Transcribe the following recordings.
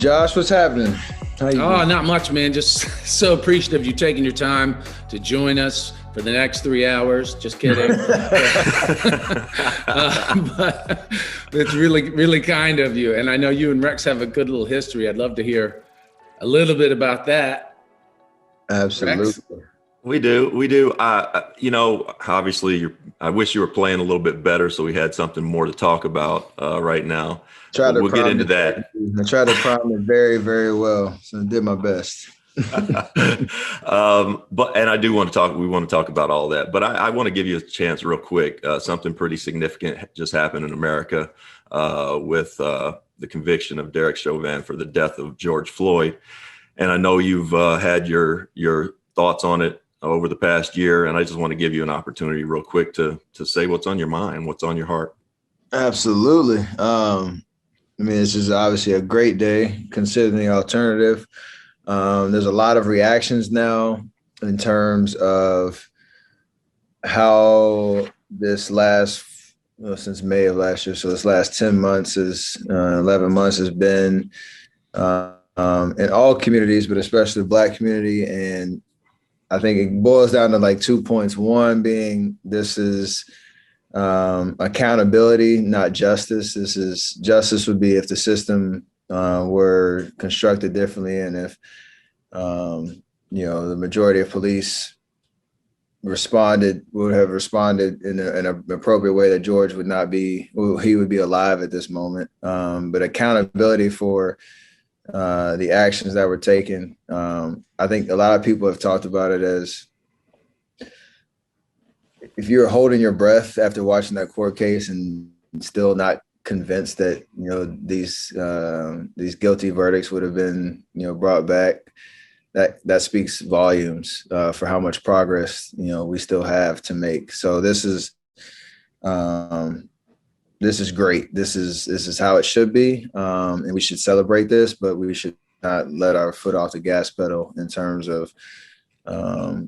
Josh, what's happening? How you Oh, doing? not much, man. Just so appreciative of you taking your time to join us for the next 3 hours. Just kidding. But it's really, really kind of you. And I know you and Rex have a good little history. I'd love to hear a little bit about that. Rex? Absolutely. We do. We do. Obviously, I wish you were playing a little bit better so we had something more to talk about right now. Try But to we'll get prime into it. that. I tried to prime it very, very well. So I did my best. And I do want to talk. We want to talk about all that. But I want to give you a chance, real quick. Something pretty significant just happened in America with the conviction of Derek Chauvin for the death of George Floyd. And I know you've had your thoughts on it over the past year, and I just want to give you an opportunity real quick to say what's on your mind, what's on your heart. Absolutely. It's just obviously a great day considering the alternative. There's a lot of reactions now in terms of how this since May of last year, so this last 10 months 11 months has been in all communities, but especially the Black community. And I think it boils down to like 2 points. One being this is accountability, not justice. Justice would be if the system were constructed differently, and if the majority of police would have responded in an appropriate way that George would not be. He would be alive at this moment. But accountability for the actions that were taken. I think a lot of people have talked about it as if you're holding your breath after watching that court case and still not convinced that these guilty verdicts would have been brought back, that speaks volumes for how much progress we still have to make. So this is great. This is how it should be, and we should celebrate this, but we should not let our foot off the gas pedal in terms of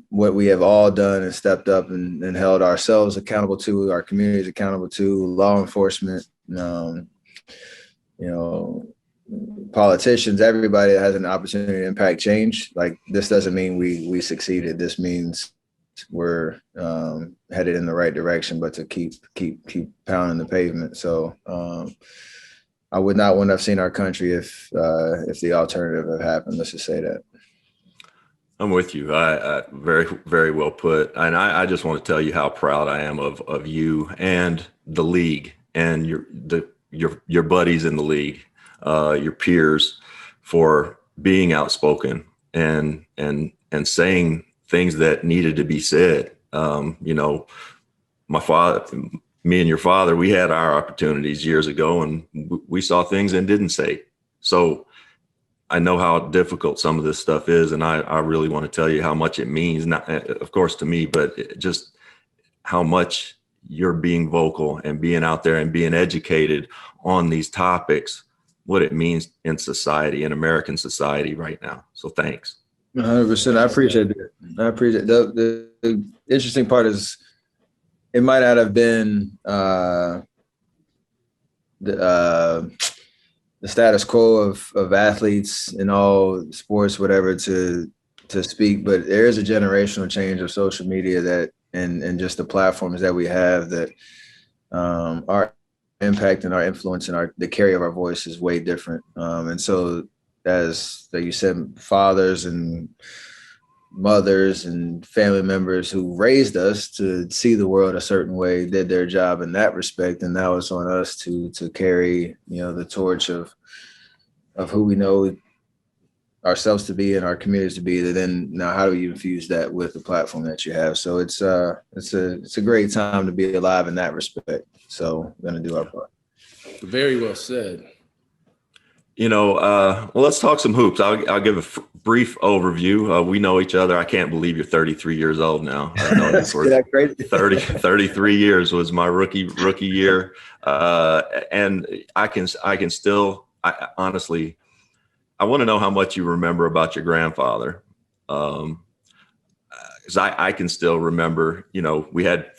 what we have all done and stepped up and held ourselves accountable to, our communities accountable to, law enforcement, politicians, everybody that has an opportunity to impact change. Like, this doesn't mean we succeeded. This means we're headed in the right direction, but to keep pounding the pavement. So I would not want to have seen our country if the alternative had happened. Let's just say that. I'm with you. I very, very well put. And I just want to tell you how proud I am of you and the league and your buddies in the league, your peers, for being outspoken and saying things that needed to be said. My father, me and your father, we had our opportunities years ago, and we saw things and didn't say. So I know how difficult some of this stuff is, and I really want to tell you how much it means, not of course to me, but just how much you're being vocal and being out there and being educated on these topics, what it means in society, in American society right now. So thanks. 100%. I appreciate it. I appreciate it. The interesting part is it might not have been the status quo of athletes in all sports, whatever, to speak, but there is a generational change of social media that and just the platforms that we have that our impact and our influence and the carry of our voice is way different. And so, as like you said, fathers and mothers and family members who raised us to see the world a certain way did their job in that respect, and now it's on us to carry the torch of who we know ourselves to be and our communities to be. Then now, how do you infuse that with the platform that you have? So it's a great time to be alive in that respect. So we're gonna do our part. Very well said. Well, let's talk some hoops. I'll give a brief overview. We know each other. I can't believe you're 33 years old now. I've known you for 33 years was my rookie year. And I can still, honestly, I want to know how much you remember about your grandfather. Because I can still remember, we had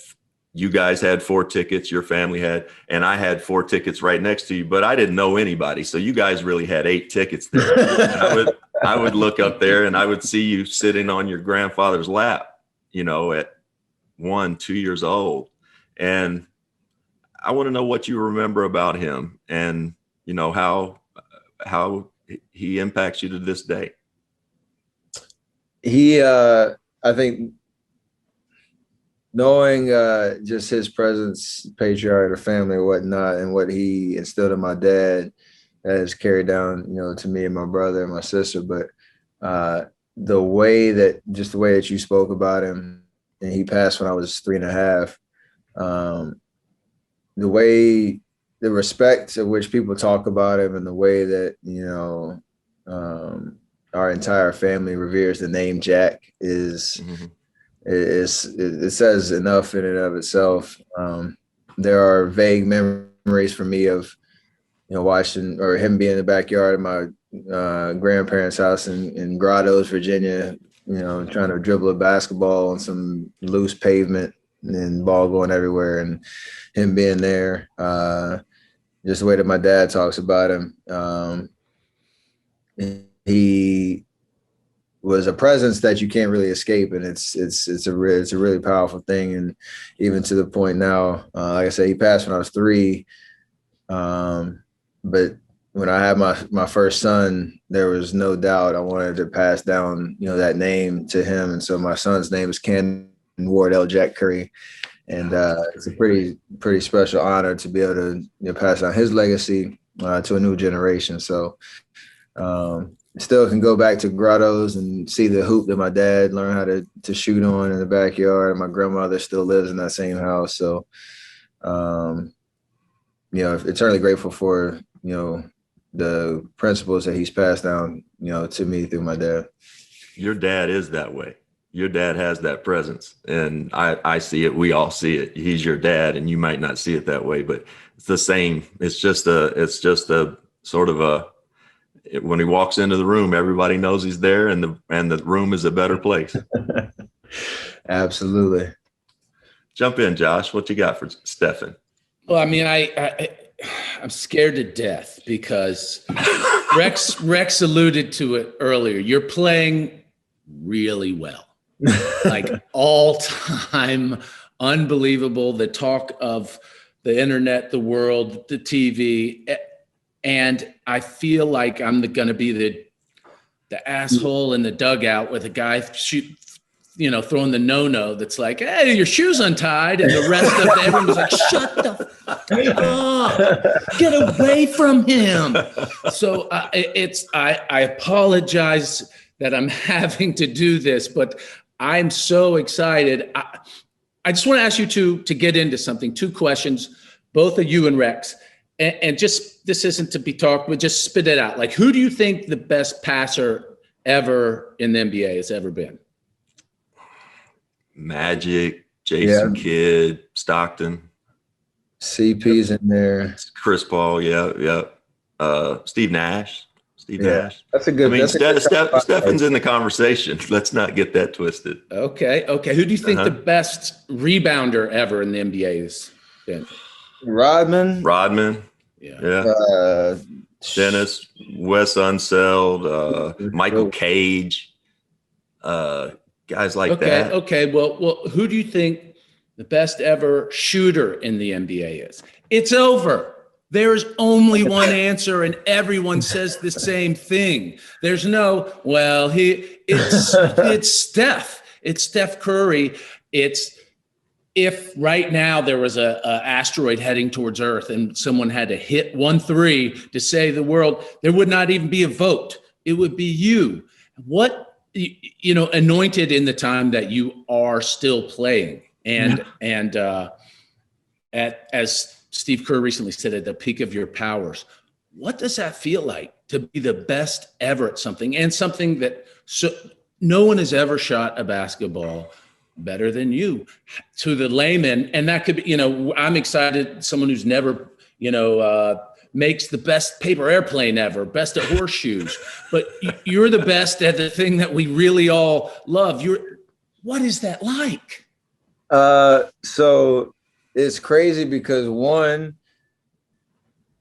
you guys had 4 tickets, your family had, and I had 4 tickets right next to you, but I didn't know anybody. So you guys really had 8 tickets there. I would look up there and I would see you sitting on your grandfather's lap, at 1, 2 years old. And I want to know what you remember about him and, how he impacts you to this day. I think knowing just his presence, patriarch of the family and whatnot, and what he instilled in my dad has carried down, to me and my brother and my sister. But the way that you spoke about him, and he passed when I was 3.5, the respect of which people talk about him and the way that, our entire family reveres the name Jack is, it says enough in and of itself. There are vague memories for me of, watching or him being in the backyard of my grandparents' house in Grottoes, Virginia, trying to dribble a basketball on some loose pavement and ball going everywhere, and him being there. Just the way that my dad talks about him. He was a presence that you can't really escape, and it's a really powerful thing. And even to the point now, like I said, he passed when I was 3. But when I had my first son, there was no doubt I wanted to pass down, that name to him. And so my son's name is Ken Wardell Jack Curry. And it's a pretty special honor to be able to pass on his legacy to a new generation. So still can go back to Grottoes and see the hoop that my dad learned how to shoot on in the backyard. My grandmother still lives in that same house. So, eternally grateful for, the principles that he's passed down, to me through my dad. Your dad is that way. Your dad has that presence, and I see it. We all see it. He's your dad, and you might not see it that way, but it's the same. It's just a sort of when he walks into the room, everybody knows he's there, and the room is a better place. Absolutely. Jump in, Josh. What you got for Stephen? Well, I mean, I'm scared to death because Rex alluded to it earlier. You're playing really well, like all time, unbelievable. The talk of the internet, the world, the TV. And I feel like I'm going to be the asshole in the dugout with a guy throwing the no-no that's like, hey, your shoe's untied. And the rest of everyone's like, shut the fuck up. Get away from him. So I apologize that I'm having to do this, but I'm so excited. I just want to ask you to get into something. 2 questions, both of you and Rex. And just, this isn't to be talked, but just spit it out. Like, who do you think the best passer ever in the NBA has ever been? Magic, Jason Kidd, Stockton. CP's in there. Chris Paul, yeah. Steve Nash. Nash. That's a good. Stephen's in the conversation. Let's not get that twisted. Okay. Who do you think the best rebounder ever in the NBA has been? Rodman. Yeah. Dennis, Wes Unseld, Michael Cage, guys like that. Okay. Well, who do you think the best ever shooter in the NBA is? It's over. There's only one answer, and everyone says the same thing. There's no, it's Steph. It's Steph Curry. If right now there was a asteroid heading towards Earth and someone had to hit 1 3 to save the world, there would not even be a vote. It would be you. What, anointed in the time that you are still playing. And as Steve Kerr recently said, at the peak of your powers, what does that feel like to be the best ever at something, and something that no one has ever shot a basketball better than you to the layman? And that could be, I'm excited. Someone who's never, makes the best paper airplane ever, best at horseshoes, but you're the best at the thing that we really all love. What is that like? So it's crazy because one,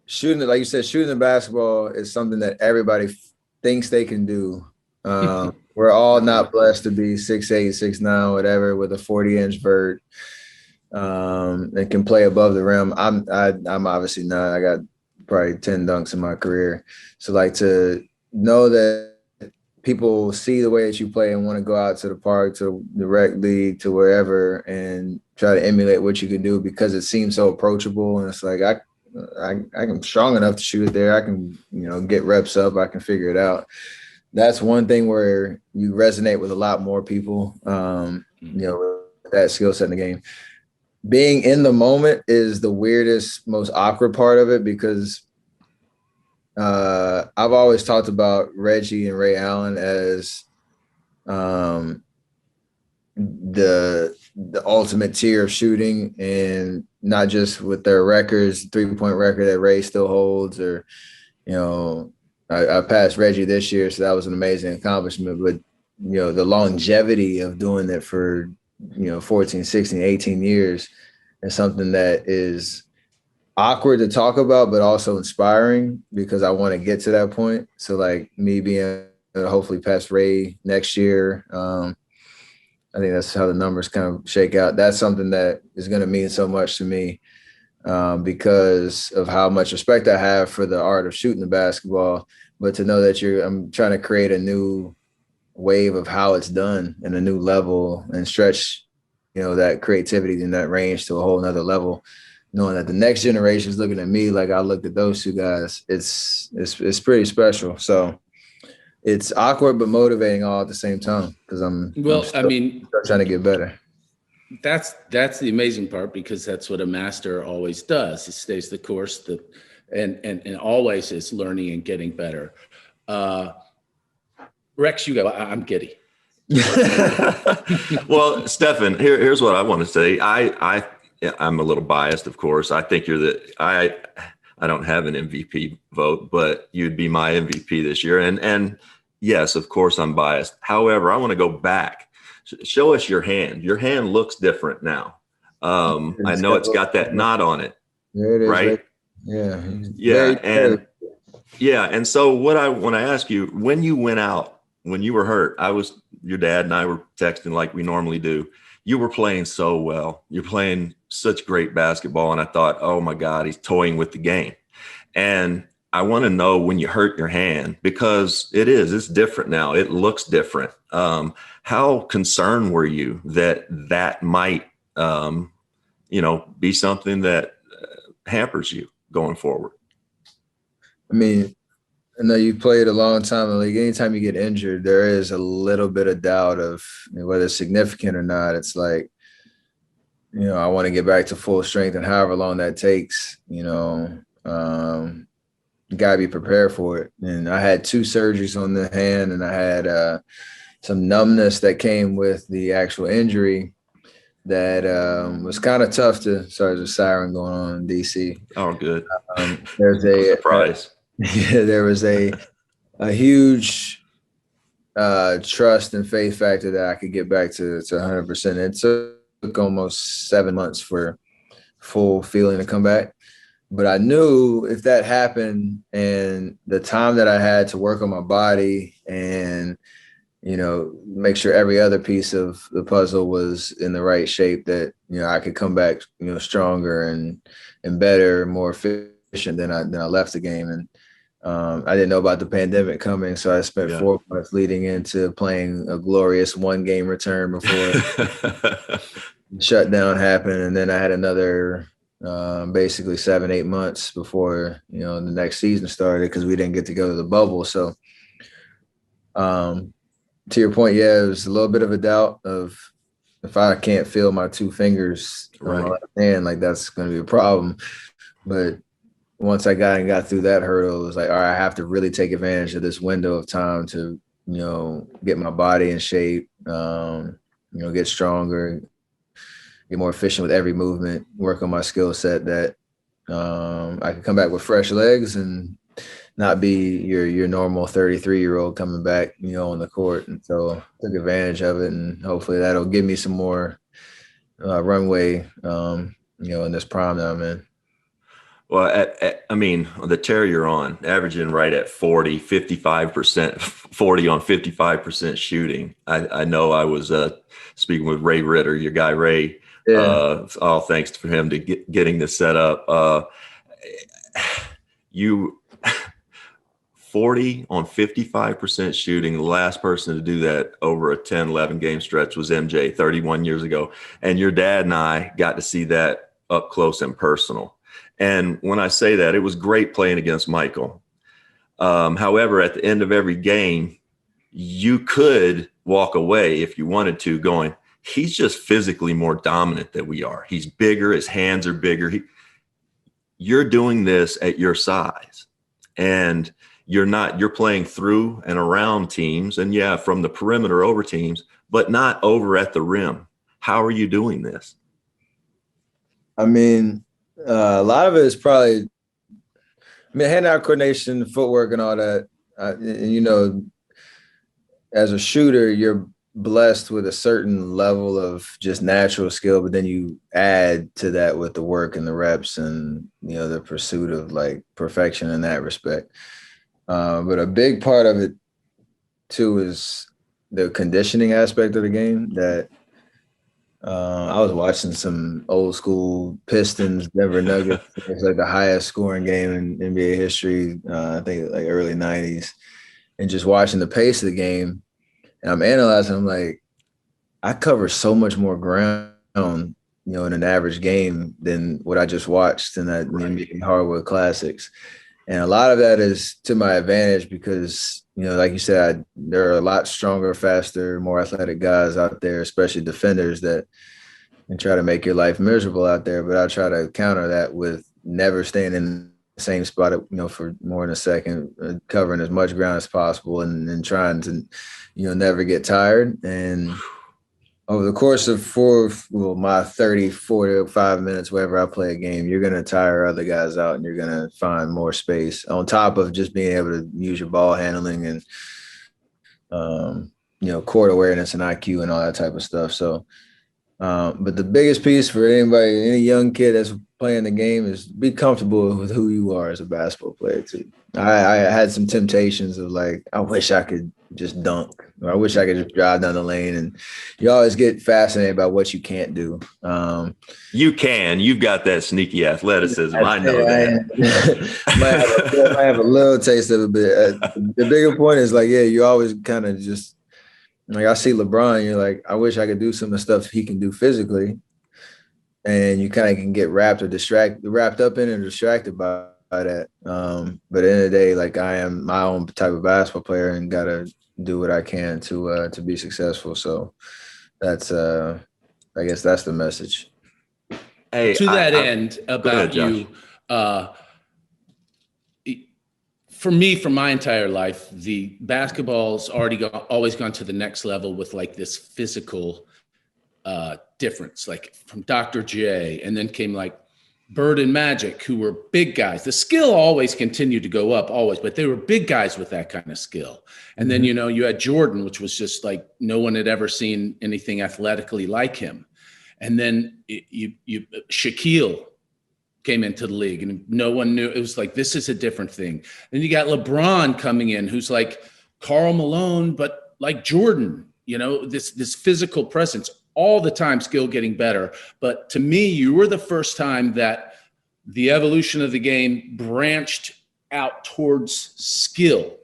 shooting, like you said, shooting the basketball is something that everybody thinks they can do. We're all not blessed to be 6'8", 6'9", whatever, with a 40-inch vert, and can play above the rim. I'm obviously not. I got probably 10 dunks in my career. So like to know that people see the way that you play and want to go out to the park, to the rec league, to wherever, and try to emulate what you can do because it seems so approachable. And it's like, I'm strong enough to shoot it there. I can, get reps up. I can figure it out. That's one thing where you resonate with a lot more people, with that skill set in the game. Being in the moment is the weirdest, most awkward part of it because I've always talked about Reggie and Ray Allen as the ultimate tier of shooting, and not just with their records, 3-point record that Ray still holds, or I passed Reggie this year, so that was an amazing accomplishment. But the longevity of doing it for 14, 16, 18 years is something that is awkward to talk about, but also inspiring because I want to get to that point. So like me being hopefully past Ray next year, I think that's how the numbers kind of shake out. That's something that is going to mean so much to me because of how much respect I have for the art of shooting the basketball. But to know that I'm trying to create a new wave of how it's done and a new level and stretch, that creativity in that range to a whole nother level. Knowing that the next generation is looking at me like I looked at those two guys, it's pretty special. So it's awkward but motivating all at the same time because I'm still trying to get better. That's the amazing part because that's what a master always does. He stays the course and always is learning and getting better. Rex, you go. I'm giddy. Well, Stefan, here's what I want to say. I'm a little biased, of course. I think I don't have an MVP vote, but you'd be my MVP this year. And yes, of course I'm biased. However, I want to go back. Show us your hand. Your hand looks different now. I know it's got that knot on it. There it is. Right? Yeah. And so what I want to ask you, when you went out, when you were hurt, your dad and I were texting like we normally do. You were playing so well. You're playing such great basketball. And I thought, oh my God, he's toying with the game. And I want to know when you hurt your hand, because it's different now. It looks different. How concerned were you that might, be something that hampers you going forward? I mean, I know you played a long time in the league. Anytime you get injured, there is a little bit of doubt of whether it's significant or not. It's like, I want to get back to full strength, and however long that takes, you got to be prepared for it. And I had 2 surgeries on the hand, and I had some numbness that came with the actual injury that was kind of tough to. Sorry, there's a siren going on in DC. Oh, good. There's a surprise. There was a huge trust and faith factor that I could get back to 100%. It took almost 7 months for full feeling to come back. But I knew if that happened and the time that I had to work on my body and, make sure every other piece of the puzzle was in the right shape, that, I could come back, stronger and better, more efficient than I left the game. And I didn't know about the pandemic coming, so I spent 4 months leading into playing a glorious 1-game return before the shutdown happened. And then I had another basically 7-8 months before, the next season started because we didn't get to go to the bubble. So to your point, it was a little bit of a doubt of if I can't feel my 2 fingers on my left hand, like that's going to be a problem. But once I got through that hurdle, it was like, all right, I have to really take advantage of this window of time to, get my body in shape, get stronger, get more efficient with every movement, work on my skill set that I could come back with fresh legs and not be your normal 33-year-old coming back, on the court. And so I took advantage of it, and hopefully that'll give me some more runway in this prime that I'm in. Well, I mean, the tear you're on, averaging right at 55%, 40 on 55% shooting. I know I was speaking with Ray Ritter, your guy Ray. Yeah. All thanks for him to getting this set up. You 40 on 55% shooting. The last person to do that over a 10, 11 game stretch was MJ 31 years ago. And your dad and I got to see that up close and personal. And when I say that, it was great playing against Michael. However, at the end of every game, you could walk away if you wanted to going, he's just physically more dominant than we are. He's bigger. His hands are bigger. You're doing this at your size, and you're playing through and around teams, and yeah, from the perimeter over teams, but not over at the rim. How are you doing this? I mean, a lot of it is probably, hand-eye coordination, footwork, and all that. As a shooter, you're blessed with a certain level of just natural skill, but then you add to that with the work and the reps and, the pursuit of like perfection in that respect. But a big part of it too is the conditioning aspect of the game that I was watching some old school Pistons, Denver Nuggets. It's like the highest scoring game in NBA history. I think like early 90s, and just watching the pace of the game. And I'm analyzing, I'm like, I cover so much more ground, in an average game than what I just watched in that NBA Hardwood Classics. And a lot of that is to my advantage because, like you said, there are a lot stronger, faster, more athletic guys out there, especially defenders that can try to make your life miserable out there. But I try to counter that with never staying in the same spot, for more than a second, covering as much ground as possible and trying to, never get tired. And over the course of my 30, 45 minutes, wherever I play a game, you're going to tire other guys out and you're going to find more space on top of just being able to use your ball handling and, court awareness and IQ and all that type of stuff. So, but the biggest piece for any young kid that's playing the game is be comfortable with who you are as a basketball player too. I had some temptations of like, I wish I could just dunk, or I wish I could just drive down the lane. And you always get fascinated by what you can't do. You've got that sneaky athleticism. I know that. might have a little taste of it, but the bigger point is like, yeah, you always kind of just like, I see LeBron, you're like, I wish I could do some of the stuff he can do physically. And you kind of can get wrapped up in and distracted by that. But at the end of the day, like, I am my own type of basketball player and got to do what I can to be successful. So that's, I guess that's the message. Hey, to that end about you, for me, for my entire life, the basketball's always gone to the next level with like this physical difference, like from Dr. J, and then came like Bird and Magic, who were big guys. The skill always continued to go up, always, but they were big guys with that kind of skill. And then, you had Jordan, which was just like no one had ever seen anything athletically like him. And then Shaquille came into the league and no one knew. It was like, this is a different thing. Then you got LeBron coming in, who's like Karl Malone, but like Jordan, this physical presence all the time, skill getting better. But to me, you were the first time that the evolution of the game branched out towards skill,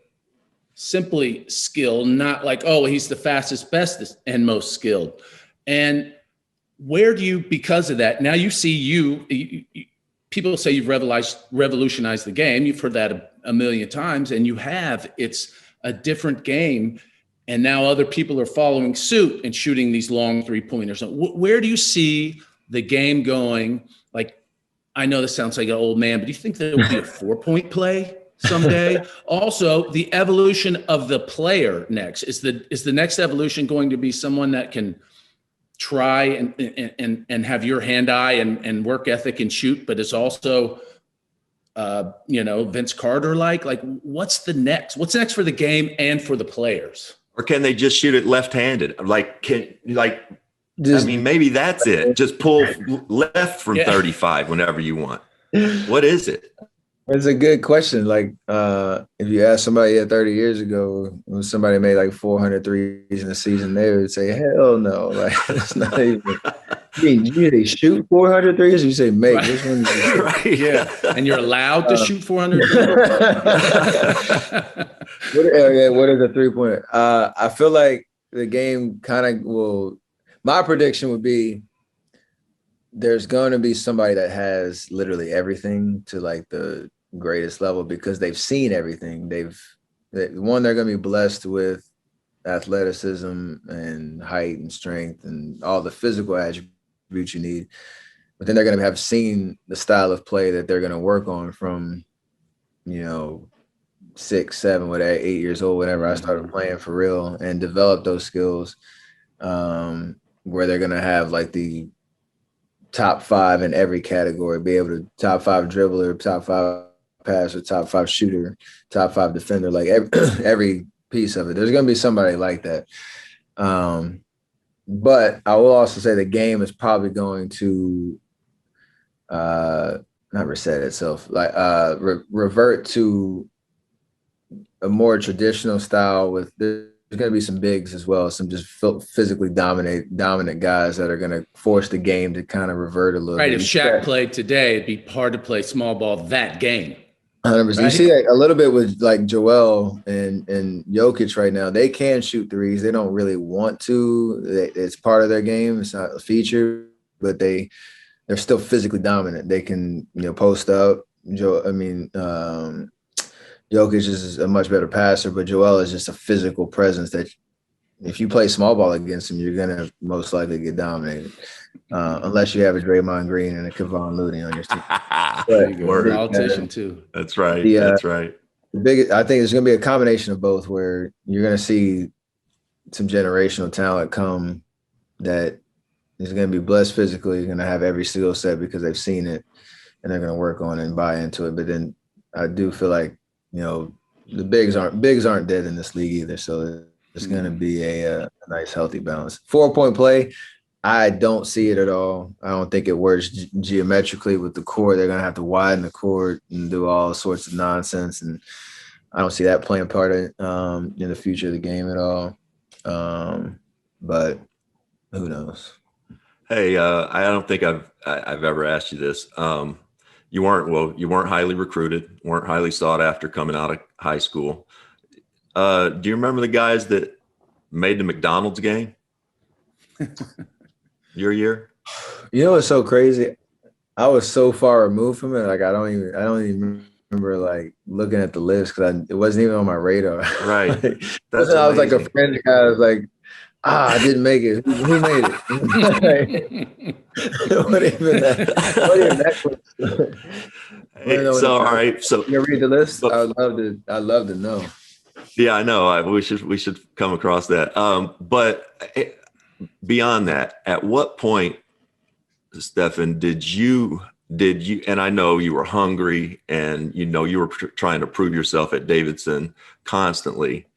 simply skill, not like, oh, he's the fastest, bestest, and most skilled. And where do you, because of that, now you see people say you've revolutionized the game. You've heard that a million times, and you have. It's a different game. And now other people are following suit and shooting these long three-pointers. Where do you see the game going? Like, I know this sounds like an old man, but do you think there will be a 4-point play someday? Also, the evolution of the player next. Is the next evolution going to be someone that can try and have your hand-eye and work ethic and shoot, but is also Vince Carter like what's next for the game and for the players? Or can they just shoot it left-handed? Just, I mean, maybe that's it. Just pull left from 35 whenever you want. What is it? it's a good question. Like, if you ask somebody 30 years ago, when somebody made like 400 threes in a season, they would say, hell no. Like, it's not even. You say shoot 400 threes, or you say make? Right. Which one? Right. Yeah. And you're allowed to shoot 400. What is a 3-pointer? I feel like the game kind of will. My prediction would be there's going to be somebody that has literally everything to like the greatest level because they've seen everything. They're going to be blessed with athleticism and height and strength and all the physical attributes you need. But then they're going to have seen the style of play that they're going to work on from, 6, 7, whatever, 8 years old, whenever I started playing for real, and develop those skills, where they're going to have like the top 5 in every category, be able to top 5 dribbler, top 5 passer, top 5 shooter, top 5 defender, like every piece of it. There's going to be somebody like that. But I will also say the game is probably going to not reset itself, like revert to a more traditional style with there's going to be some bigs as well, some just physically dominant guys that are going to force the game to kind of revert a little Right. bit. If Shaq played today, it'd be hard to play small ball that game. 100%. Right? You see that a little bit with like Joel and Jokic right now. They can shoot threes. They don't really want to. It's part of their game. It's not a feature, but they're still physically dominant. They can, post up. Jokic is a much better passer, but Joel is just a physical presence that if you play small ball against him, you're going to most likely get dominated. Unless you have a Draymond Green and a Kevon Looney on your team. Politician too. That's right. That's right. I think there's going to be a combination of both where you're going to see some generational talent come that is going to be blessed physically, going to have every skill set because they've seen it and they're going to work on it and buy into it. But then I do feel like, the bigs aren't dead in this league either. So it's going to be a nice, healthy balance. 4-point play, I don't see it at all. I don't think it works geometrically with the court. They're going to have to widen the court and do all sorts of nonsense. And I don't see that playing part in the future of the game at all. But who knows? Hey, I don't think I've ever asked you this. You weren't highly recruited, weren't highly sought after coming out of high school. Do you remember the guys that made the McDonald's game? Your year? It's so crazy. I was so far removed from it. Like I don't even remember like looking at the list because it wasn't even on my radar. Right. I was like a friend guy. I was like, I didn't make it. Who made it? What even that? Hey, so all right. So you read the list. I'd love to know. Yeah, I know. We should come across that. But beyond that, at what point, Stephen, did you? And I know you were hungry, and you were trying to prove yourself at Davidson constantly.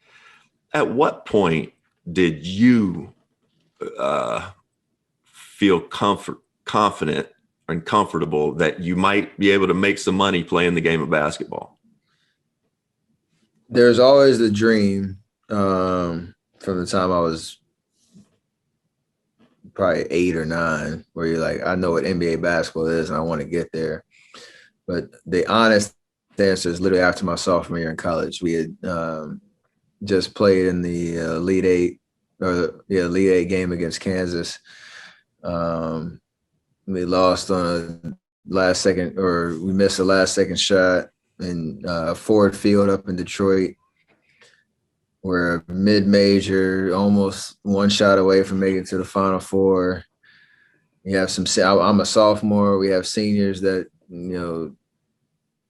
At what point did you feel confident and comfortable that you might be able to make some money playing the game of basketball? There's always the dream from the time I was probably 8 or 9, where you're like, I know what NBA basketball is and I want to get there. But the honest answer is literally after my sophomore year in college. We had just played in the Elite Eight game against Kansas. We lost on we missed a last second shot in Ford Field up in Detroit. We're mid-major, almost one shot away from making it to the Final Four. You have I'm a sophomore. We have seniors that,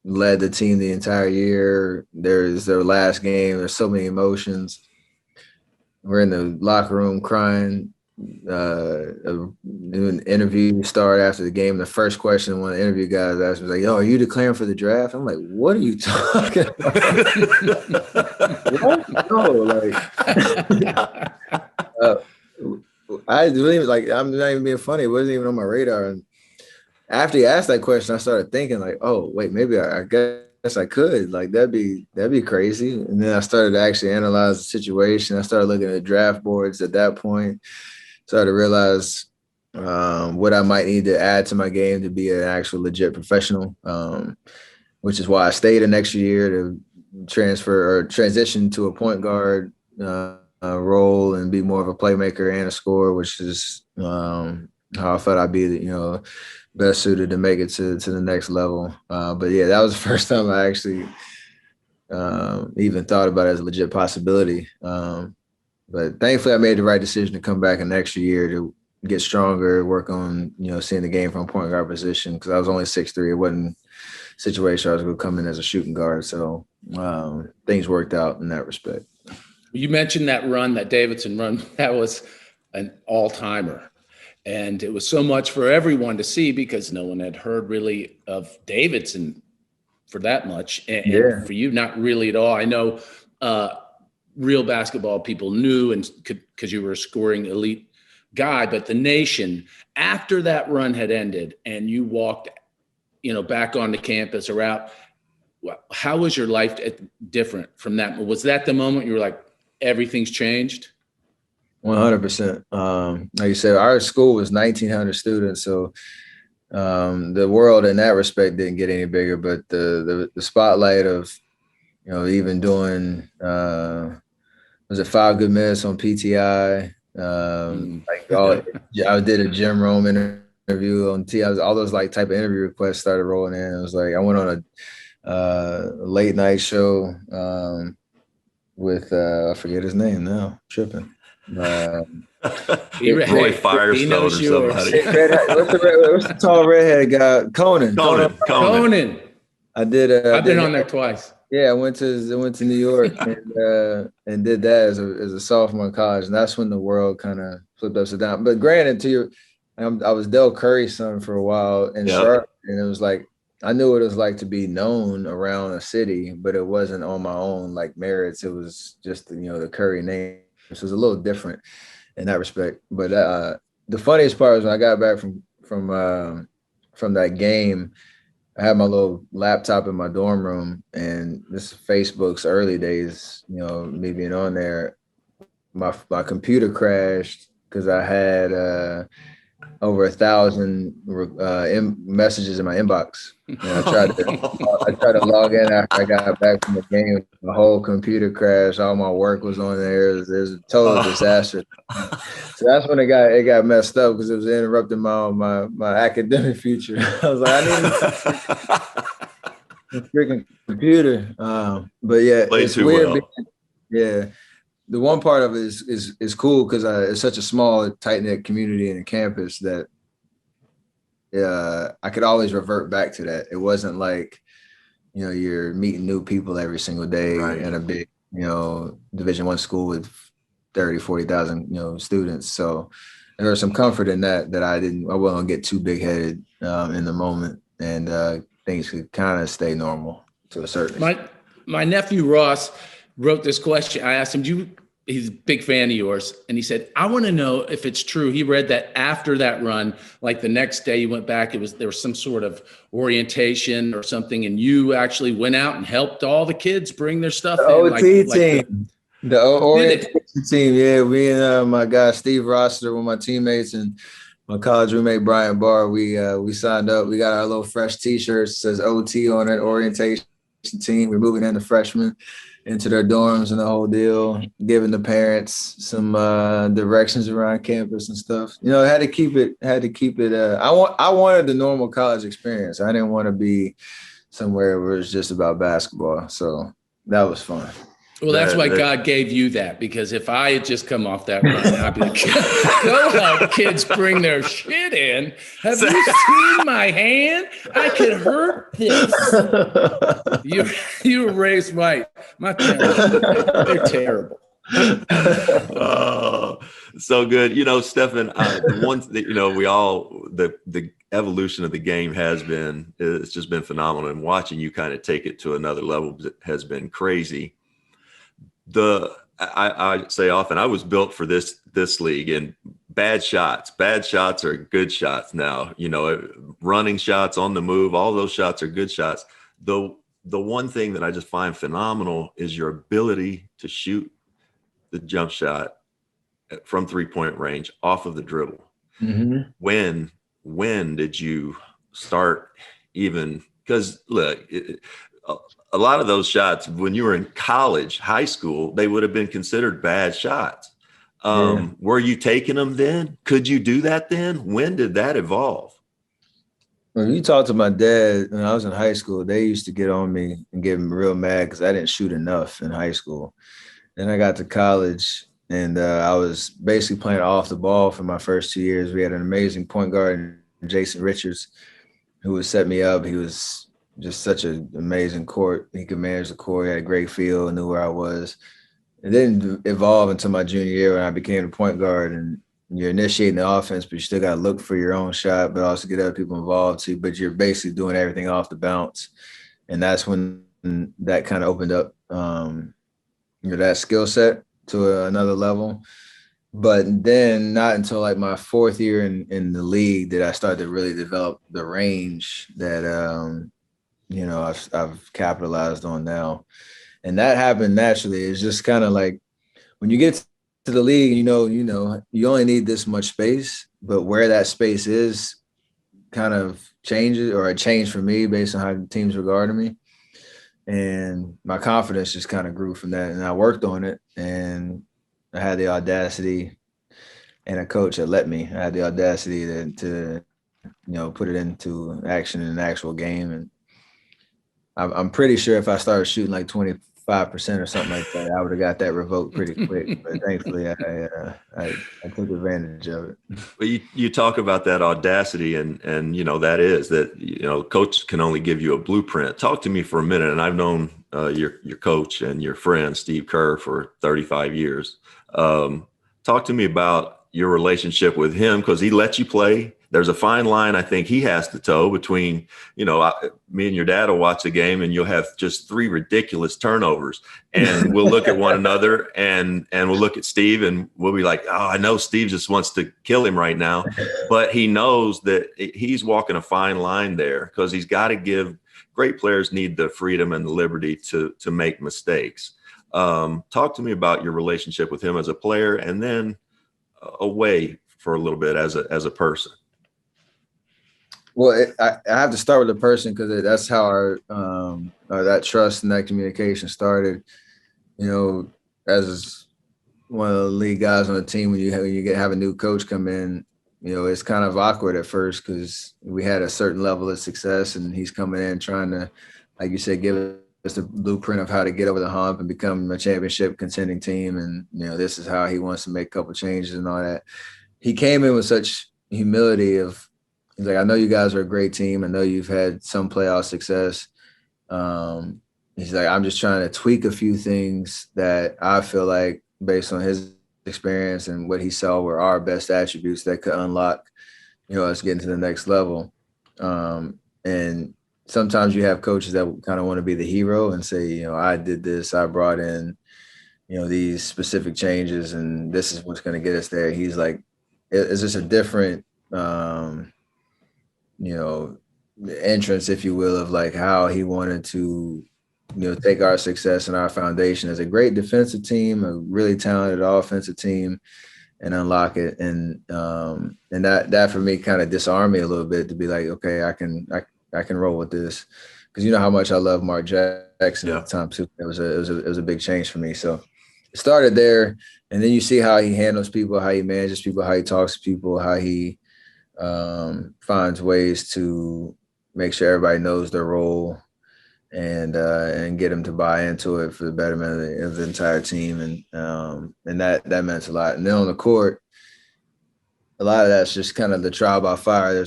led the team the entire year. There's their last game. There's so many emotions. We're in the locker room crying. Doing interview start after the game. The first question one of the interview guys asked me was like, "Yo, are you declaring for the draft?" I'm like, "What are you talking about?" What? No, I really like. I'm not even being funny. It wasn't even on my radar. And after he asked that question, I started thinking like, oh wait, maybe I guess I could. Like that'd be crazy. And then I started to actually analyze the situation. I started looking at draft boards at that point. Started to realize what I might need to add to my game to be an actual legit professional. Which is why I stayed an extra year to transfer or transition to a point guard role and be more of a playmaker and a scorer, which is how I felt I'd be, best suited to make it to the next level. But yeah, that was the first time I actually even thought about it as a legit possibility. But thankfully, I made the right decision to come back an extra year to get stronger, work on, seeing the game from a point guard position because I was only 6'3". It wasn't a situation where I was going to come in as a shooting guard. So things worked out in that respect. You mentioned that run, that Davidson run. That was an all-timer. And it was so much for everyone to see because no one had heard really of Davidson for that much. And for you, not really at all. I know real basketball people knew and because you were a scoring elite guy, but the nation, after that run had ended and you walked, back onto campus or out, how was your life different from that? Was that the moment you were like, everything's changed? 100%. Like you said, our school was 1,900 students, so the world in that respect didn't get any bigger. But the spotlight of, even doing was it 5 Good Minutes on PTI? I did a Jim Rome interview on T. All those like type of interview requests started rolling in. It was like I went on a late night show with I forget his name now. Tripping. Roy Firestone or somebody. What's the tall redheaded guy? Conan. I did. I've been on there twice. Yeah, I went to New York and did that as a sophomore in college, and that's when the world kind of flipped upside down. But granted, I was Del Curry's son for a while in Charlotte, and it was like I knew what it was like to be known around a city, but it wasn't on my own like merits. It was just the Curry name. So it was a little different in that respect. But the funniest part was when I got back from that game, I had my little laptop in my dorm room, and this is Facebook's early days, me being on there. My computer crashed because I had over 1,000 messages in my inbox. And I tried to log in after I got back from the game. The whole computer crashed. All my work was on there. It was a total disaster. So that's when it got messed up because it was interrupting my academic future. I was like, I need a freaking computer. But yeah, it's weird. Yeah. The one part of it is cool because it's such a small, tight-knit community and a campus that I could always revert back to that. It wasn't like, you're meeting new people every single day in a big, Division I school with 30, 40,000, students. So there was some comfort in that I wasn't get too big-headed in the moment, and things could kind of stay normal to a certain extent. My nephew Ross wrote this question. I asked him, he's a big fan of yours. And he said, I want to know if it's true. He read that after that run, like the next day you went back, there was some sort of orientation or something. And you actually went out and helped all the kids bring their stuff in. OT team. The orientation team. Yeah. Me and my guy, Steve Rossiter, were my teammates, and my college roommate, Brian Barr, we signed up. We got our little fresh t-shirts, says OT on it, orientation team. We're moving in the freshmen into their dorms and the whole deal, giving the parents some directions around campus and stuff. Had to keep it. I wanted the normal college experience. I didn't want to be somewhere where it's just about basketball. So that was fun. Well, that's why God gave you that, because if I had just come off that run, I'd be like, go help kids bring their shit in. Have you seen my hand? I could hurt this. You were raised right. My parents, they're terrible. Oh, so good. Stephen, the evolution of the game it's just been phenomenal, and watching you kind of take it to another level has been crazy. I say often I was built for this league, and bad shots. Bad shots are good shots now. You know, running shots on the move, all those shots are good shots. The one thing that I just find phenomenal is your ability to shoot the jump shot from 3-point range off of the dribble. Mm-hmm. When did you start even? Because look, a lot of those shots when you were in college, high school, they would have been considered bad shots. Were you taking them then? Could you do that then? When did that evolve? When you talk to my dad when I was in high school, they used to get on me and get real mad because I didn't shoot enough in high school. Then I got to college and I was basically playing off the ball for my first 2 years. We had an amazing point guard, Jason Richards, who would set me up. He was just such an amazing court. He could manage the court. He had a great feel, knew where I was. It didn't evolve until my junior year when I became a point guard, and you're initiating the offense, but you still got to look for your own shot, but also get other people involved too. But you're basically doing everything off the bounce. And that's when that kind of opened up that skill set to another level. But then not until like my fourth year in the league did I start to really develop the range that, I've capitalized on now. And that happened naturally. It's just kind of like when you get to the league, you only need this much space, but where that space is kind of changes, or it changed for me based on how the teams regarded me. And my confidence just kind of grew from that. And I worked on it, and I had the audacity, and a coach that let me. I had the audacity to put it into action in an actual game. And I'm pretty sure if I started shooting like 25% or something like that, I would have got that revoked pretty quick. But thankfully, I took advantage of it. Well, you talk about that audacity, and that is that coach can only give you a blueprint. Talk to me for a minute, and I've known your coach and your friend Steve Kerr for 35 years. Talk to me about your relationship with him, because he lets you play. There's a fine line I think he has to toe between, me and your dad will watch the game and you'll have just 3 ridiculous turnovers, and we'll look at one another and we'll look at Steve and we'll be like, oh, I know Steve just wants to kill him right now. But he knows that he's walking a fine line there, because he's got to give great players need the freedom and the liberty to make mistakes. Talk to me about your relationship with him as a player, and then away for a little bit as a person. Well, I have to start with the person, because that's how our that trust and that communication started. As one of the lead guys on the team, when you have a new coach come in, it's kind of awkward at first, because we had a certain level of success, and he's coming in trying to, like you said, give us the blueprint of how to get over the hump and become a championship contending team. And this is how he wants to make a couple changes and all that. He came in with such humility of, he's like, I know you guys are a great team. I know you've had some playoff success. He's like, I'm just trying to tweak a few things that I feel like, based on his experience and what he saw were our best attributes that could unlock, us getting to the next level. And sometimes you have coaches that kind of want to be the hero and say, I did this, I brought in, these specific changes, and this is what's going to get us there. He's like, it's just a different, entrance, if you will, of like how he wanted to, take our success and our foundation as a great defensive team, a really talented offensive team, and unlock it. And that for me kind of disarmed me a little bit, to be like, okay, I can roll with this, because you know how much I love Mark Jackson at the time too. It was a big change for me. So it started there, and then you see how he handles people, how he manages people, how he talks to people, how he finds ways to make sure everybody knows their role, and get them to buy into it for the betterment of the entire team. And that meant a lot. And then on the court, a lot of that's just kind of the trial by fire.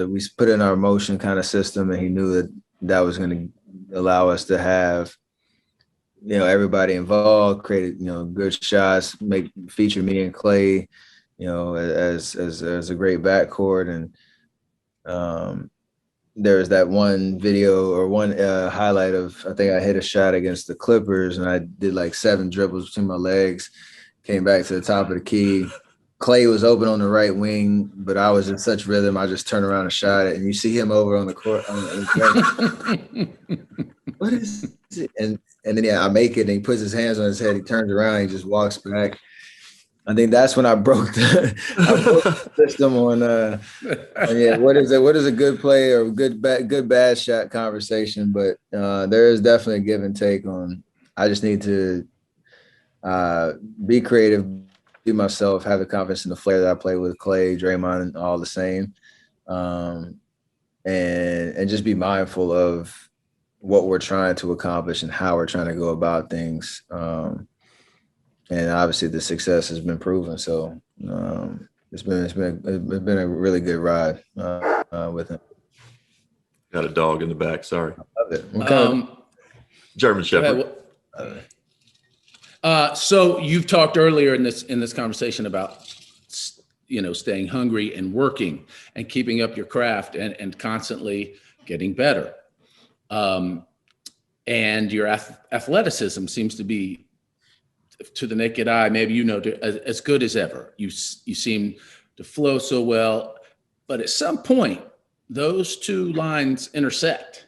We put in our motion kind of system, and he knew that was going to allow us to have, everybody involved, create, good shots, feature me and Clay, as a great backcourt. And there was that one video or one highlight of, I think I hit a shot against the Clippers, and I did like 7 dribbles between my legs, came back to the top of the key, Clay was open on the right wing, but I was in such rhythm, I just turned around and shot it. And you see him over on the court. What is it? And then I make it, and he puts his hands on his head. He turns around, he just walks back. I think that's when I broke the system on what is a good play or good bad shot conversation. But there is definitely a give and take on. I just need to be creative, be myself, have the confidence in the flair that I play with Clay, Draymond, and all the same, and just be mindful of what we're trying to accomplish and how we're trying to go about things. And obviously the success has been proven. So it's been a really good ride with him. Got a dog in the back. Sorry. Love it. German Shepherd. So you've talked earlier in this conversation about, staying hungry and working and keeping up your craft and constantly getting better. And your athleticism seems to be, to the naked eye, maybe as good as ever. You seem to flow so well, but at some point, those two lines intersect,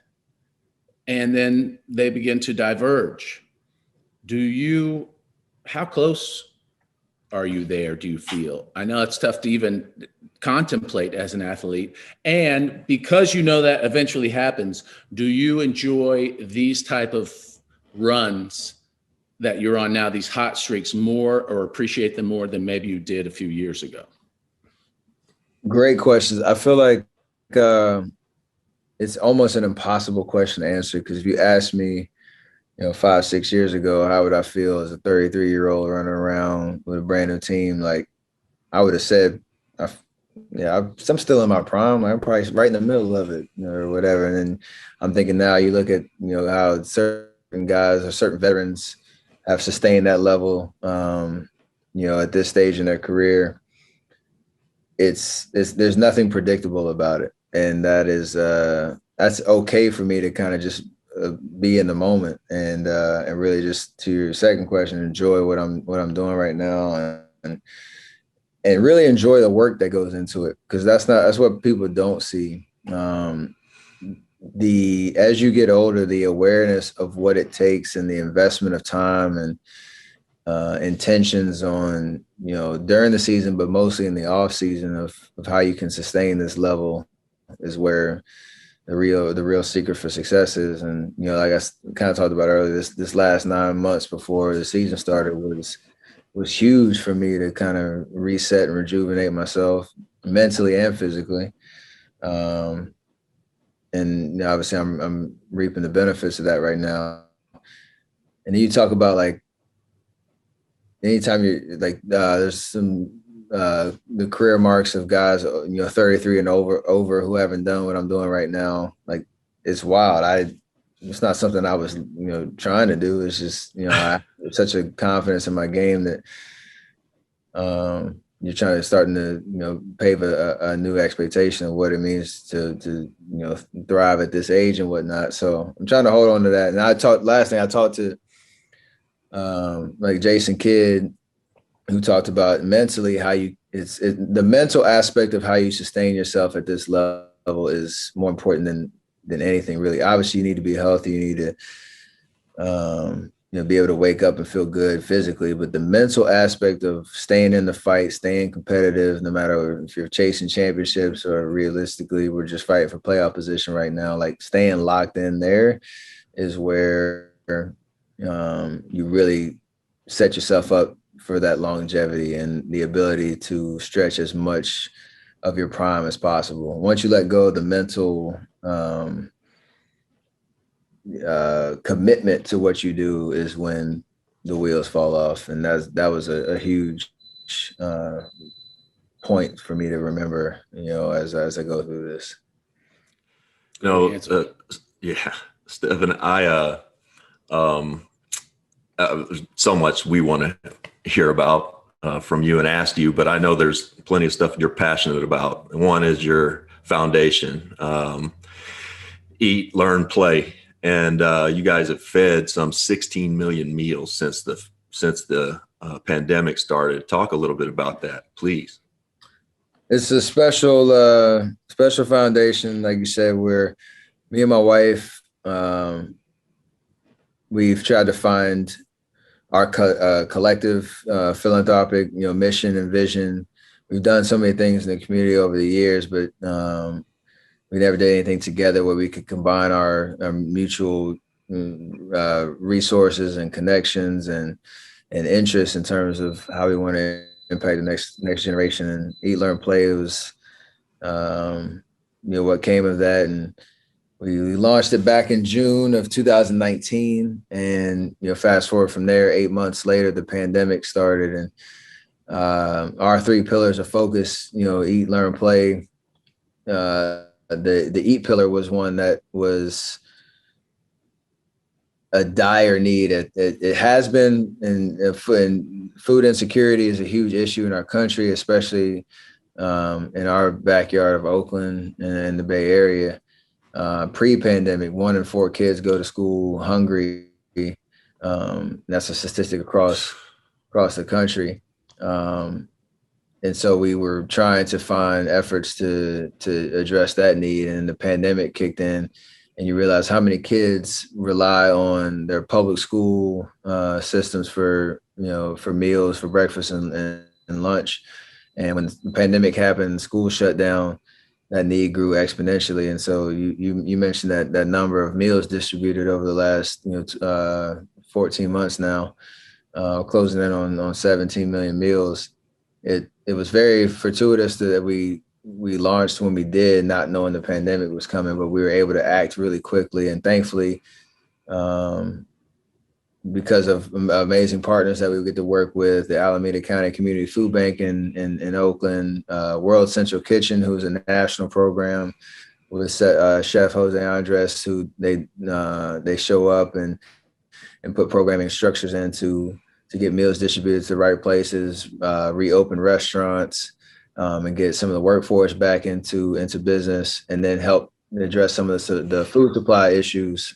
and then they begin to diverge. How close are you there, do you feel? I know it's tough to even contemplate as an athlete. And because that eventually happens, do you enjoy these type of runs that you're on now, these hot streaks, more, or appreciate them more than maybe you did a few years ago? Great questions. I feel like it's almost an impossible question to answer, because if you asked me, 5-6 years ago, how would I feel as a 33-year-old running around with a brand new team? Like, I would have said, I'm still in my prime. I'm probably right in the middle of it, or whatever. And then I'm thinking now, you look at, how certain guys or certain veterans have sustained that level, at this stage in their career. There's nothing predictable about it. And that's okay for me to kind of just be in the moment and really, just to your second question, enjoy what I'm doing right now and really enjoy the work that goes into it. Cause that's what people don't see. As you get older, the awareness of what it takes and the investment of time and intentions on, during the season, but mostly in the off season of how you can sustain this level is where the real secret for success is. And, like I kind of talked about earlier, this last 9 months before the season started was huge for me to kind of reset and rejuvenate myself mentally and physically. And obviously I'm reaping the benefits of that right now. And then you talk about, like, anytime you're like, there's some, the career marks of guys, 33 and over who haven't done what I'm doing right now. Like, it's wild. It's not something I was, trying to do. It's just, I have such a confidence in my game that, you're starting to pave a new expectation of what it means to thrive at this age and whatnot. So I'm trying to hold on to that. And I talked to like Jason Kidd, who talked about mentally how the mental aspect of how you sustain yourself at this level is more important than anything, really. Obviously, you need to be healthy. You need to be able to wake up and feel good physically, but the mental aspect of staying in the fight, staying competitive, no matter if you're chasing championships or realistically we're just fighting for playoff position right now, like, staying locked in there is where you really set yourself up for that longevity and the ability to stretch as much of your prime as possible. Once you let go of the mental commitment to what you do is when the wheels fall off. And that was a huge point for me to remember, as I go through this. Yeah, Stephen, so much we want to hear about from you and ask you, but I know there's plenty of stuff you're passionate about. One is your foundation, Eat, Learn, Play. And you guys have fed some 16 million meals since the pandemic started. Talk a little bit about that, please. It's a special foundation, like you said, where me and my wife, we've tried to find our collective philanthropic, mission and vision. We've done so many things in the community over the years, but we never did anything together where we could combine our mutual resources and connections and interests in terms of how we want to impact the next generation. And Eat, Learn, Play was, what came of that. And we launched it back in June of 2019. And, fast forward from there, 8 months later, the pandemic started. And our three pillars of focus, Eat, Learn, Play. The Eat pillar was one that was a dire need. It has been, and food insecurity is a huge issue in our country, especially in our backyard of Oakland and the Bay Area. Pre-pandemic, 1 in 4 kids go to school hungry. That's a statistic across the country. And so we were trying to find efforts to address that need, and the pandemic kicked in, and you realize how many kids rely on their public school systems for meals, for breakfast and lunch. And when the pandemic happened, school shut down, that need grew exponentially. And so you mentioned that number of meals distributed over the last 14 months now, closing in on 17 million meals. It was very fortuitous that we launched when we did, not knowing the pandemic was coming, but we were able to act really quickly. And thankfully, because of amazing partners that we get to work with, the Alameda County Community Food Bank in Oakland, World Central Kitchen, who's a national program with Chef Jose Andres, who they show up and put programming structures in to get meals distributed to the right places, reopen restaurants, and get some of the workforce back into business, and then help address some of the food supply issues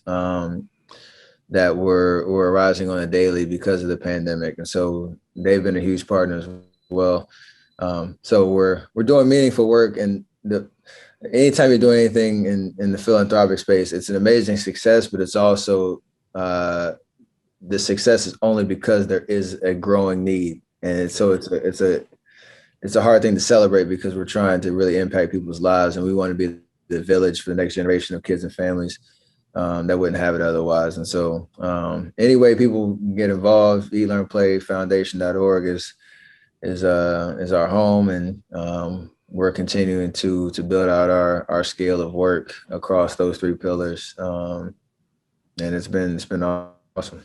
that were arising on a daily because of the pandemic. And so they've been a huge partner as well. So we're doing meaningful work, and anytime you're doing anything in the philanthropic space, it's an amazing success, but it's also the success is only because there is a growing need. And so it's a hard thing to celebrate, because we're trying to really impact people's lives, and we want to be the village for the next generation of kids and families that wouldn't have it otherwise. And so any way people can get involved, Eat, Learn, Play Foundation.org is our home. And we're continuing to build out our scale of work across those 3 pillars. And it's been awesome.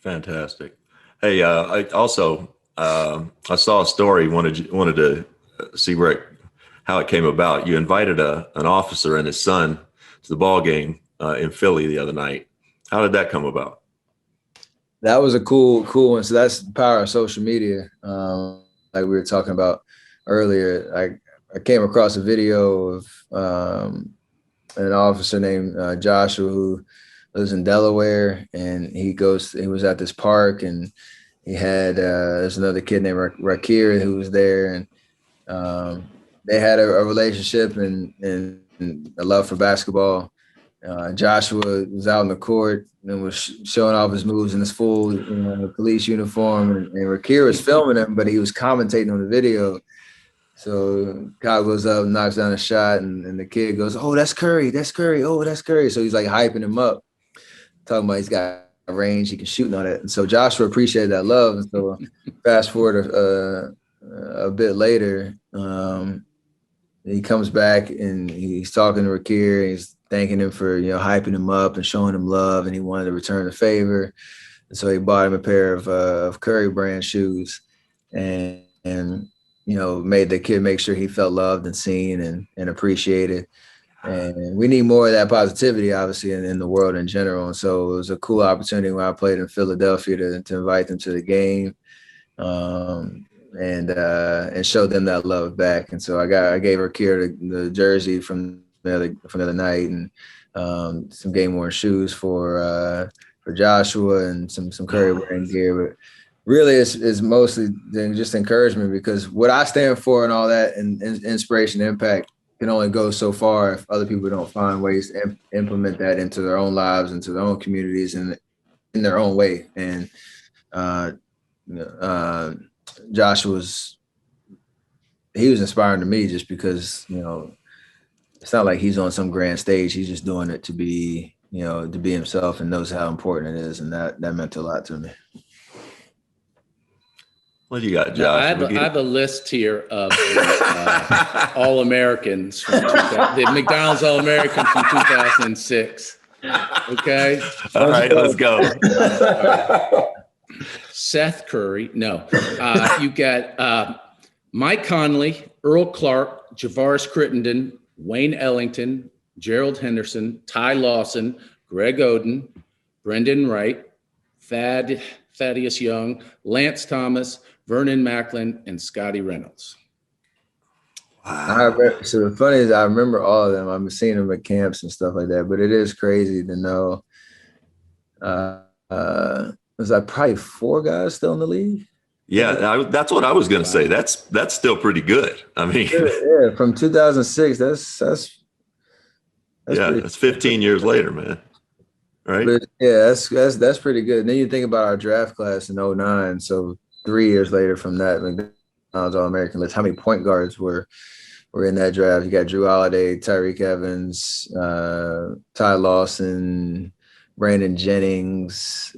Fantastic. Hey, I also I saw a story. Wanted to see how it came about. You invited an officer and his son to the ball game in Philly the other night. How did that come about? That was a cool one. So that's the power of social media. Like we were talking about earlier, I came across a video of an officer named Joshua, who lives in Delaware, and he was at this park, and he had there's another kid named Rakir who was there, and they had a relationship and a love for basketball. Joshua was out in the court and was showing off his moves in his full police uniform, and Rakir was filming him, but he was commentating on the video. So Kyle goes up, knocks down a shot, and the kid goes, "Oh, that's Curry, that's Curry, oh, that's Curry." So he's like hyping him up, talking about he's got range, he can shoot and all that. And so Joshua appreciated that love. And so fast forward a bit later, he comes back and he's talking to Rakir, and he's thanking him for hyping him up and showing him love, and he wanted to return the favor. And so he bought him a pair of Curry brand shoes, and made the kid make sure he felt loved and seen and appreciated. And we need more of that positivity, obviously, in the world in general. And so it was a cool opportunity when I played in Philadelphia to invite them to the game, and show them that love back. And so I gave Rakir the jersey from the other night, and some game worn shoes for Joshua, and some Curry wearing gear. really it's mostly just encouragement, because what I stand for and all that and inspiration, impact can only go so far if other people don't find ways to implement that into their own lives, into their own communities, and in their own way. And Josh was inspiring to me just because, it's not like he's on some grand stage. He's just doing it to be himself, and knows how important it is. And that meant a lot to me. What do you got, Josh? I have a list here of All-Americans from the McDonald's All-American from 2006. Okay. All right, let's go. Seth Curry. No. You got Mike Conley, Earl Clark, Javaris Crittenden, Wayne Ellington, Gerald Henderson, Ty Lawson, Greg Oden, Brendan Wright, Thaddeus Young, Lance Thomas, Vernon Macklin, and Scotty Reynolds. Wow. So the funny is, I remember all of them. I've seen them at camps and stuff like that. But it is crazy to know. Was that probably 4 guys still in the league? Yeah, that's what I was going to say. That's still pretty good. I mean, yeah, from 2006. That's 15 years later, man. Right? But yeah, that's pretty good. And then you think about our draft class in 2009. So 3 years later from that, McDonald's All-American list, how many point guards were in that draft? You got Drew Holiday, Tyreek Evans, Ty Lawson, Brandon Jennings,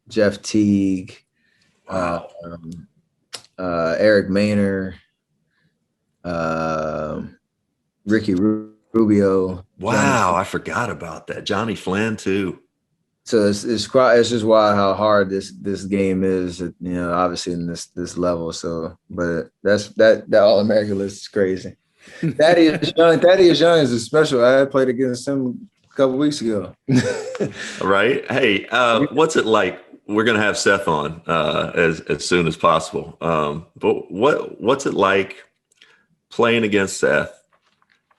Jeff Teague, Eric Maynor, Ricky Rubio. Wow, I forgot about that. Johnny Flynn too. So it's just wild how hard this game is, obviously in this level. So, but that All-American list is crazy. Thaddeus Young is a special. I played against him a couple weeks ago. Right. Hey, what's it like? We're going to have Seth on as soon as possible. But what's it like playing against Seth?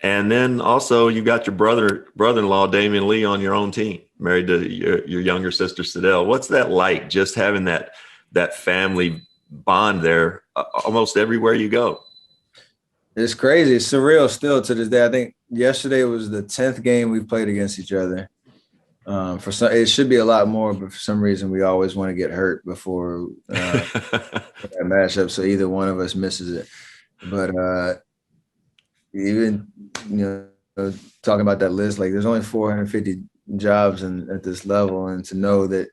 And then also you got your brother-in-law, Damian Lee, on your own team, married to your younger sister, Sadell. What's that like, just having that family bond there almost everywhere you go? It's crazy. It's surreal still to this day. I think yesterday was the 10th game we've played against each other. It should be a lot more, but for some reason we always want to get hurt before that matchup. So either one of us misses it. But even, talking about that list, like there's only 450 jobs at this level. And to know that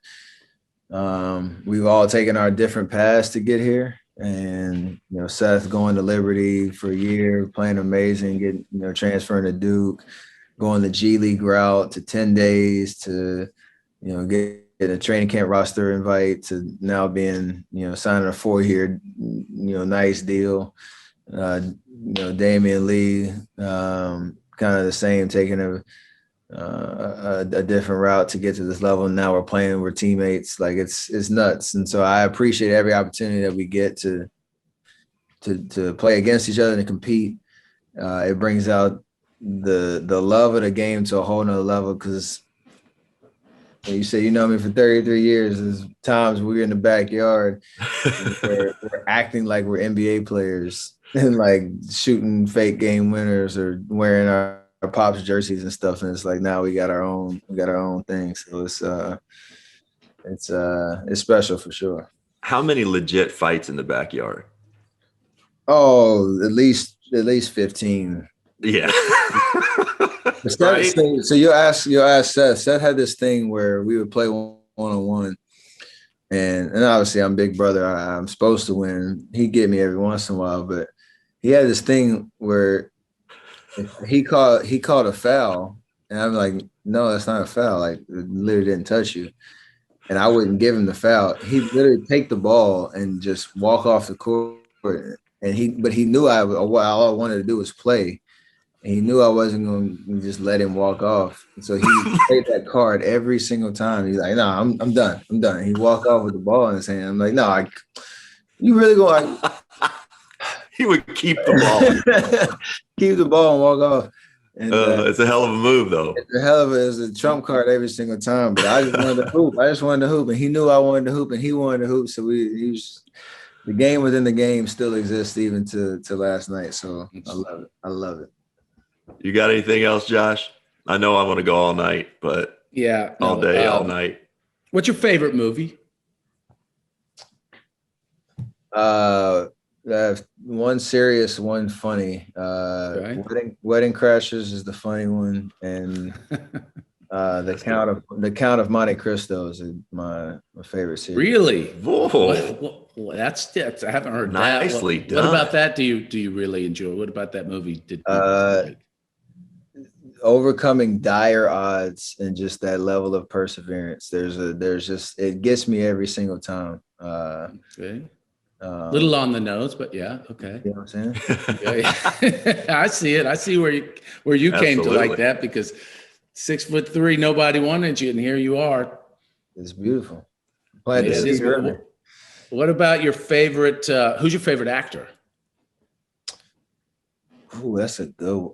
we've all taken our different paths to get here. And, Seth going to Liberty for a year, playing amazing, getting, transferring to Duke, going the G League route to 10 days to, get a training camp roster invite to now being, signing a 4-year, nice deal. Damian Lee, kind of the same, taking a different route to get to this level. And now we're teammates. Like it's nuts. And so I appreciate every opportunity that we get to play against each other and compete. It brings out the love of the game to a whole nother level. Cause you say, me for 33 years, there's times we're in the backyard we're acting like we're NBA players and like shooting fake game winners or wearing our Pops jerseys and stuff. And it's like, now we got our own thing. So it's special for sure. How many legit fights in the backyard? Oh, at least 15. Yeah. Right? So you'll ask Seth. Seth had this thing where we would play one-on-one. And obviously I'm big brother. I'm supposed to win. He'd get me every once in a while, but he had this thing where he called a foul, and I'm like, no, that's not a foul. Like, it literally didn't touch you. And I wouldn't give him the foul. He'd literally take the ball and just walk off the court. And he knew all I wanted to do was play. And he knew I wasn't going to just let him walk off. And so he played that card every single time. He's like, no, I'm done. I'm done. He'd walk off with the ball in his hand. I'm like, no, you really going to He would keep the ball. keep the ball and walk off. And It's a hell of a move, though. it's a hell of a, it's a trump card every single time. But I just wanted to hoop. I just wanted to hoop, and he knew I wanted to hoop, and he wanted to hoop. So the game within the game still exists even to last night. So I love it. I love it. You got anything else, Josh? I know I want to go all night, but Yeah. all day, all night. What's your favorite movie? One serious, one funny. Wedding Crashers is the funny one, and the Count of Monte Cristo is my favorite series. Really? Whoa. Well, that's I haven't heard Nicely that. done. What about that? Do you really enjoy? What about that movie? Did Overcoming dire odds and just that level of perseverance. There's just it gets me every single time. okay. Little on the nose, but yeah, okay. You know what I'm saying? Okay. I see it. I see where you came to Absolutely. like that, because 6'3", nobody wanted you, and here you are. It's beautiful. Glad to It see is her. beautiful. What about your favorite? Who's your favorite actor? Ooh, that's a good.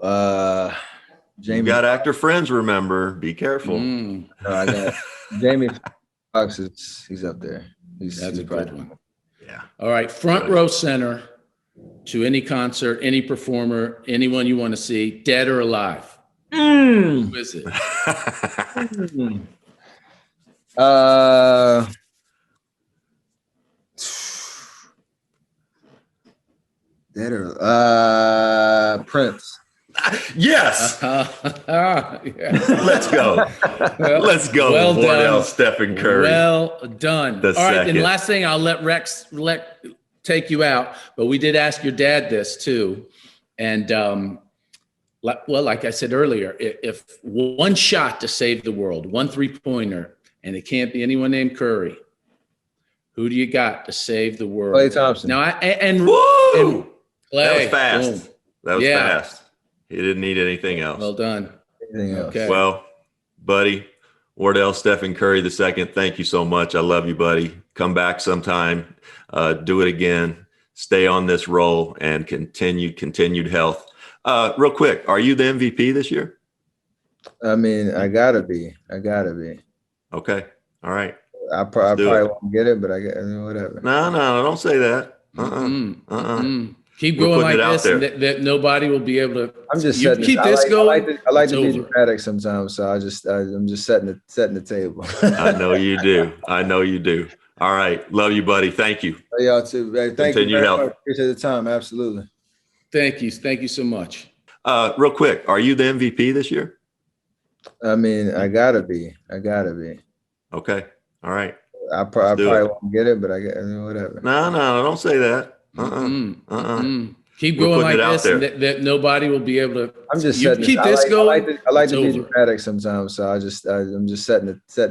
You Jamie. got actor friends, remember. Be careful. Mm, No, I got Jamie Foxx. He's up there. that's he's a good probably- one. Yeah. All right, front row center to any concert, any performer, anyone you want to see, dead or alive. Who is it? Dead or Prince. Yes. Yeah. Let's go. Let's go. Well done. Wardell, Stephen Curry. Well done. The All right, second. and last thing, I'll let Rex take you out, but we did ask your dad this too. And like I said earlier, if one shot to save the world, one 3-pointer, and it can't be anyone named Curry, who do you got to save the world? Klay Thompson. Now, Woo! Clay, That was fast. boom. That was Yeah. fast. He didn't need anything else. Well done. Anything else? Okay. Well, buddy, Wardell Stephen Curry II, thank you so much. I love you, buddy. Come back sometime. Do it again. Stay on this roll and continued health. Real quick, are you the MVP this year? I mean, I gotta be. Okay. All right. I do probably it. won't get it, but I mean, whatever. No, don't say that. Keep We're going putting like it out this, there. and that nobody will be able to. I'm just You setting. keep I this like, going, I like it's to be over. dramatic sometimes, so I'm just setting the table. I know you do. All right. Love you, buddy. Thank you. Y'all too. Thank you Continued very health. much. Appreciate the time. Absolutely. Thank you so much. Real quick, are you the MVP this year? I mean, I gotta be. Okay. All right. I do probably it. won't get it, but I mean, whatever. No, don't say that. Keep We're going putting like it out this, there. and that nobody will be able to. I'm just You setting. keep I this like, going, I like to it's be over. dramatic sometimes, so I'm just setting